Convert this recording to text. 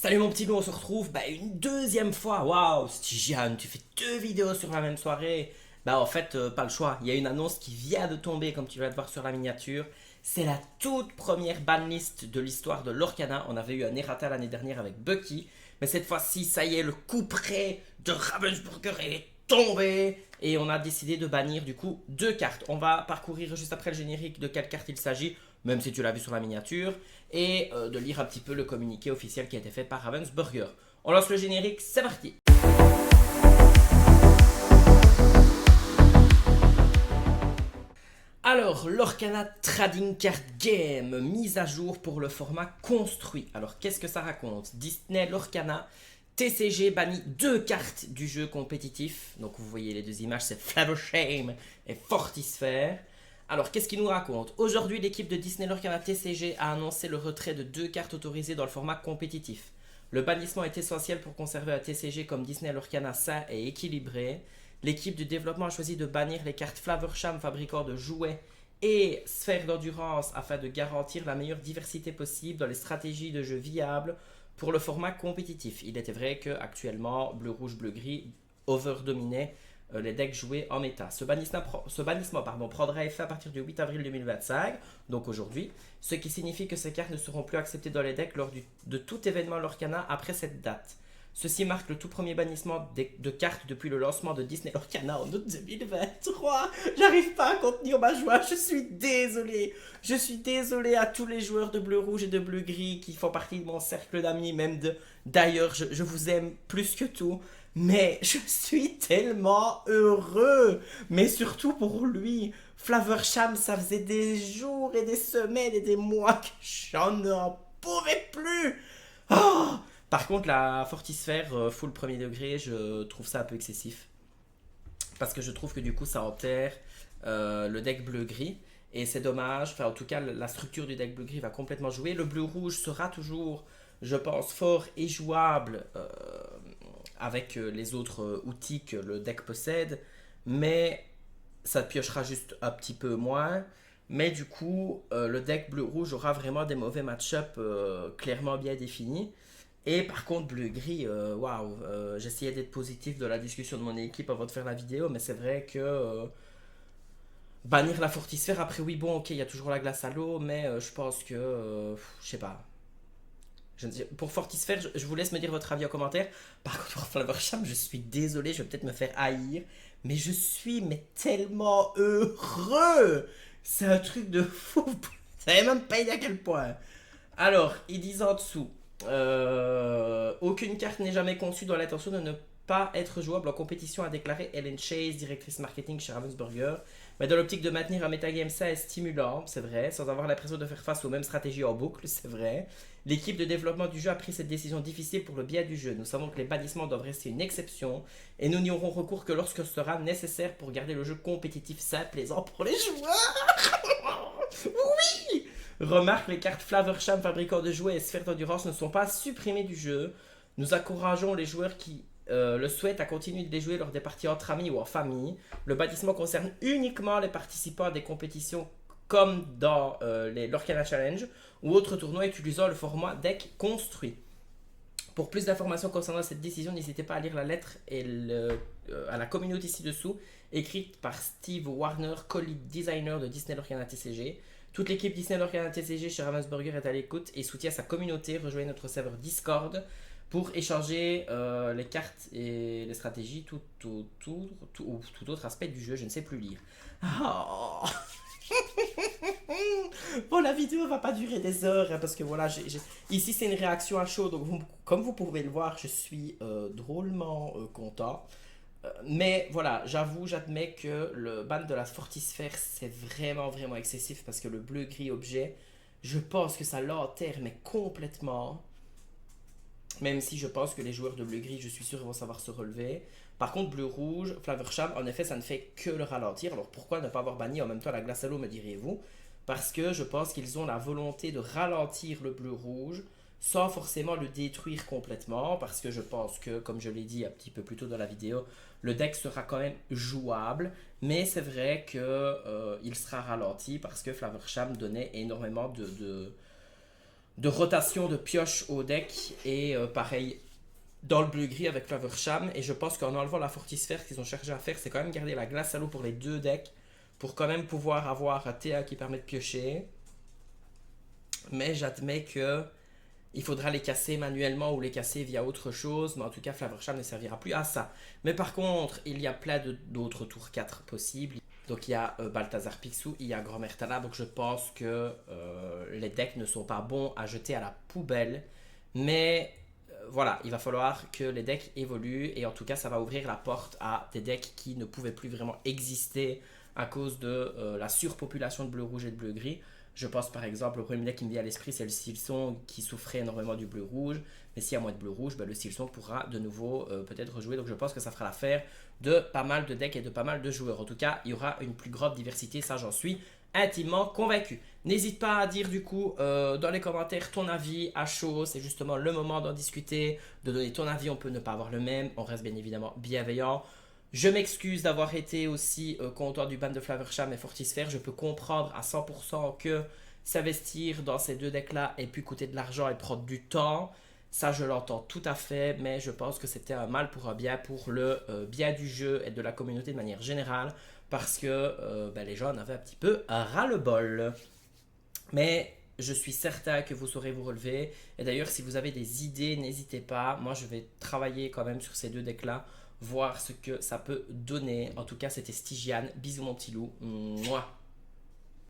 Salut mon petit loup, on se retrouve une deuxième fois. Waouh, Stygian, tu fais deux vidéos sur la même soirée. En fait, pas le choix. Il y a une annonce qui vient de tomber, comme tu vas le voir sur la miniature. C'est la toute première banlist de l'histoire de l'Orcana. On avait eu un errata l'année dernière avec Bucky. Mais cette fois-ci, ça y est, le coup près de Ravensburger est tombé. Et on a décidé de bannir du coup deux cartes. On va parcourir juste après le générique de quelle carte il s'agit, même si tu l'as vu sur la miniature, et de lire un petit peu le communiqué officiel qui a été fait par Ravensburger. On lance le générique, c'est parti. Alors, l'Orcana Trading Card Game, mise à jour pour le format construit. Alors, qu'est-ce que ça raconte? Disney, l'Orcana, TCG bannit deux cartes du jeu compétitif. Donc, vous voyez les deux images, c'est Fluttershy et Fortisphere. Alors, qu'est-ce qu'il nous raconte? Aujourd'hui, l'équipe de Disney Lorcana TCG a annoncé le retrait de deux cartes autorisées dans le format compétitif. Le bannissement est essentiel pour conserver un TCG comme Disney Lorcana sain et équilibré. L'équipe de développement a choisi de bannir les cartes Flavorsham, fabricant de jouets, et Sphère d'endurance afin de garantir la meilleure diversité possible dans les stratégies de jeu viables pour le format compétitif. Il était vrai que actuellement bleu rouge bleu gris overdominait les decks joués en méta. Ce bannissement prendra effet à partir du 8 avril 2025, donc aujourd'hui, ce qui signifie que ces cartes ne seront plus acceptées dans les decks lors de tout événement Lorcana après cette date. Ceci marque le tout premier bannissement de cartes depuis le lancement de Disney Lorcana en août 2023. J'arrive pas à contenir ma joie, je suis désolé. Je suis désolé à tous les joueurs de bleu rouge et de bleu gris qui font partie de mon cercle d'amis, même d'ailleurs, je vous aime plus que tout. Mais je suis tellement heureux. Mais surtout pour lui. Flavorsham, ça faisait des jours et des semaines et des mois que j'en pouvais plus. Oh. Par contre, la Fortisphère full premier degré, je trouve ça un peu excessif. Parce que je trouve que du coup, ça enterre le deck bleu-gris. Et c'est dommage. Enfin, en tout cas, la structure du deck bleu-gris va complètement jouer. Le bleu-rouge sera toujours, je pense, fort et jouable avec les autres outils que le deck possède. Mais ça piochera juste un petit peu moins. Mais du coup, le deck bleu-rouge aura vraiment des mauvais match-up clairement bien définis. Et par contre, bleu-gris, waouh, j'essayais d'être positif de la discussion de mon équipe avant de faire la vidéo, mais c'est vrai que bannir la fortisphère, après oui, bon, ok, il y a toujours la glace à l'eau, mais je pense que, je sais pas. Pour Fortisphère, je vous laisse me dire votre avis en commentaire. Par contre, pour Flowersham, je suis désolé, je vais peut-être me faire haïr, mais je suis tellement heureux. C'est un truc de fou. Vous savez même pas idée à quel point. Alors, ils disent en dessous, aucune carte n'est jamais conçue dans l'intention de ne pas être jouable en compétition, a déclaré Ellen Chase, directrice marketing chez Ravensburger. Mais dans l'optique de maintenir un metagame sain et stimulant, c'est vrai, sans avoir l'impression de faire face aux mêmes stratégies en boucle, c'est vrai. L'équipe de développement du jeu a pris cette décision difficile pour le bien du jeu. Nous savons que les bannissements doivent rester une exception et nous n'y aurons recours que lorsque ce sera nécessaire pour garder le jeu compétitif sain, plaisant pour les joueurs. Oui. Remarque, les cartes Flavorsham, fabricant de jouets et Sphère d'endurance ne sont pas supprimées du jeu. Nous encourageons les joueurs qui le souhaitent à continuer de les jouer lors des parties entre amis ou en famille. Le bannissement concerne uniquement les participants à des compétitions comme dans les Lorcana Challenge ou autres tournois utilisant le format deck construit. Pour plus d'informations concernant cette décision, n'hésitez pas à lire la lettre à la communauté ci-dessous, écrite par Steve Warner, co-lead designer de Disney Lorcana TCG. Toute l'équipe Disney Lorcana TCG chez Ravensburger est à l'écoute et soutient sa communauté. Rejoignez notre serveur Discord pour échanger les cartes et les stratégies, tout autre aspect du jeu. Je ne sais plus lire. Oh. Bon, la vidéo va pas durer des heures, hein, parce que voilà, ici c'est une réaction à chaud, donc comme vous pouvez le voir, je suis drôlement content. Mais voilà, j'admets que le ban de la Fortisphère, c'est vraiment excessif, parce que le bleu-gris objet, je pense que ça l'enterre, mais complètement. Même si je pense que les joueurs de bleu-gris, je suis sûr, vont savoir se relever. Par contre, bleu-rouge, Flavorsham, en effet, ça ne fait que le ralentir. Alors pourquoi ne pas avoir banni en même temps la glace à l'eau, me diriez-vous? Parce que je pense qu'ils ont la volonté de ralentir le bleu-rouge sans forcément le détruire complètement. Parce que je pense que, comme je l'ai dit un petit peu plus tôt dans la vidéo, le deck sera quand même jouable. Mais c'est vrai qu'il sera ralenti parce que Flavorsham donnait énormément de rotation de pioche au deck. Et pareil dans le bleu-gris avec Flavorsham. Et je pense qu'en enlevant la fortisphère, ce qu'ils ont cherché à faire, c'est quand même garder la glace à l'eau pour les deux decks. Pour quand même pouvoir avoir un TA qui permet de piocher. Mais j'admets que il faudra les casser manuellement ou les casser via autre chose. Mais en tout cas, Flavorsham ne servira plus à ça. Mais par contre, il y a plein d'autres tours 4 possibles. Donc il y a Balthazar Picsou, il y a Grand-Mère Tala. Donc je pense que les decks ne sont pas bons à jeter à la poubelle. Mais voilà, il va falloir que les decks évoluent. Et en tout cas, ça va ouvrir la porte à des decks qui ne pouvaient plus vraiment exister à cause de la surpopulation de bleu-rouge et de bleu-gris. Je pense par exemple, le premier deck qui me vient à l'esprit, c'est le Silsong qui souffrait énormément du bleu-rouge. Mais s'il y a moins de bleu-rouge, ben, le Silsong pourra de nouveau peut-être rejouer. Donc je pense que ça fera l'affaire de pas mal de decks et de pas mal de joueurs. En tout cas, il y aura une plus grande diversité, ça j'en suis intimement convaincu. N'hésite pas à dire du coup dans les commentaires ton avis à chaud. C'est justement le moment d'en discuter, de donner ton avis. On peut ne pas avoir le même. On reste bien évidemment bienveillant. Je m'excuse d'avoir été aussi content du ban de Flavorsham et Fortisphère. Je peux comprendre à 100% que s'investir dans ces deux decks-là ait pu coûter de l'argent et prendre du temps. Ça, je l'entends tout à fait, mais je pense que c'était un mal pour un bien pour le bien du jeu et de la communauté de manière générale, parce que ben, les gens en avaient un petit peu ras-le-bol. Mais je suis certain que vous saurez vous relever. Et d'ailleurs, si vous avez des idées, n'hésitez pas. Moi, je vais travailler quand même sur ces deux decks-là, voir ce que ça peut donner. En tout cas, c'était Stygian. Bisous mon petit loup. Mouah.